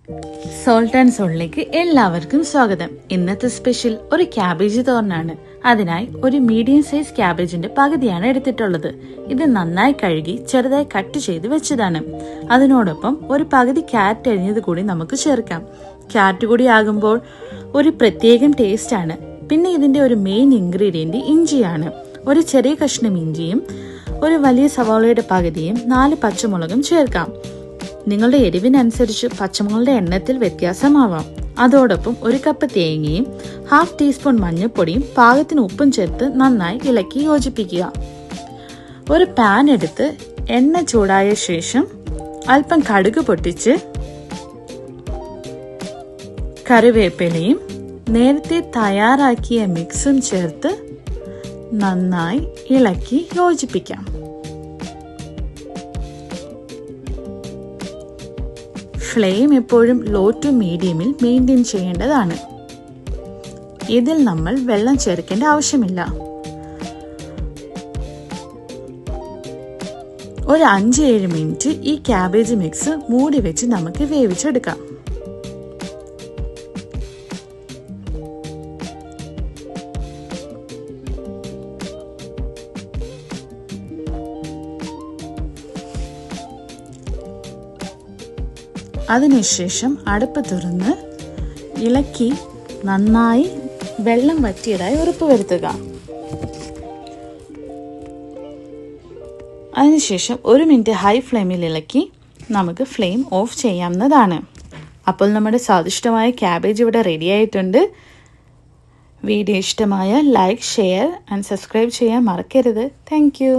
Salt and സോളിലേക്ക് എല്ലാവർക്കും സ്വാഗതം. ഇന്നത്തെ സ്പെഷ്യൽ ഒരു ക്യാബേജ് തോരനാണ്. അതിനായി ഒരു മീഡിയം സൈസ് ക്യാബേജിന്റെ പകുതിയാണ് എടുത്തിട്ടുള്ളത്. ഇത് നന്നായി കഴുകി ചെറുതായി കട്ട് ചെയ്ത് വെച്ചതാണ്. അതിനോടൊപ്പം ഒരു പകുതി ക്യാരറ്റ് അരിഞ്ഞത് കൂടി നമുക്ക് ചേർക്കാം. ക്യാരറ്റ് കൂടി ആകുമ്പോൾ ഒരു പ്രത്യേകം ടേസ്റ്റ് ആണ്. പിന്നെ ഇതിന്റെ ഒരു മെയിൻ ഇൻഗ്രീഡിയന്റ് ഇഞ്ചിയാണ്. ഒരു ചെറിയ കഷ്ണം ഇഞ്ചിയും ഒരു വലിയ സവാളയുടെ പകുതിയും 4 പച്ചമുളകും ചേർക്കാം. നിങ്ങളുടെ എരിവിനനുസരിച്ച് പച്ചമുളകിന്റെ എണ്ണത്തിൽ വ്യത്യാസമാവാം. അതോടൊപ്പം 1 കപ്പ് തേങ്ങയും 1/2 ടീസ്പൂൺ മഞ്ഞൾപ്പൊടിയും പാകത്തിന് ഉപ്പും ചേർത്ത് നന്നായി ഇളക്കി യോജിപ്പിക്കുക. ഒരു പാൻ എടുത്ത് എണ്ണ ചൂടായ ശേഷം അല്പം കടുക് പൊട്ടിച്ച് കറിവേപ്പിലയും നേരത്തെ തയ്യാറാക്കിയ മിക്സും ചേർത്ത് നന്നായി ഇളക്കി യോജിപ്പിക്കാം. ഫ്ലെയിം എപ്പോഴും ലോ ടു മീഡിയമിൽ മെയിൻറ്റെയിൻ ചെയ്യേണ്ടതാണ്. ഇതിൽ നമ്മൾ വെള്ളം ചേർക്കേണ്ട ആവശ്യമില്ല. ഒരു 5-7 മിനിറ്റ് ഈ ക്യാബേജ് മിക്സ് മൂടി വെച്ച് നമുക്ക് വേവിച്ചെടുക്കാം. അതിനുശേഷം അടുപ്പ് തുറന്ന് ഇളക്കി നന്നായി വെള്ളം വറ്റിയതായി ഉറപ്പുവരുത്തുക. അതിനുശേഷം 1 മിനിറ്റ് ഹൈ ഫ്ലെയിമിൽ ഇളക്കി നമുക്ക് ഫ്ലെയിം ഓഫ് ചെയ്യാവുന്നതാണ്. അപ്പോൾ നമ്മുടെ സ്വാദിഷ്ടമായ ക്യാബേജ് ഇവിടെ റെഡി ആയിട്ടുണ്ട്. വീഡിയോ ഇഷ്ടമായ ലൈക്ക്, ഷെയർ ആൻഡ് സബ്സ്ക്രൈബ് ചെയ്യാൻ മറക്കരുത്. Thank you.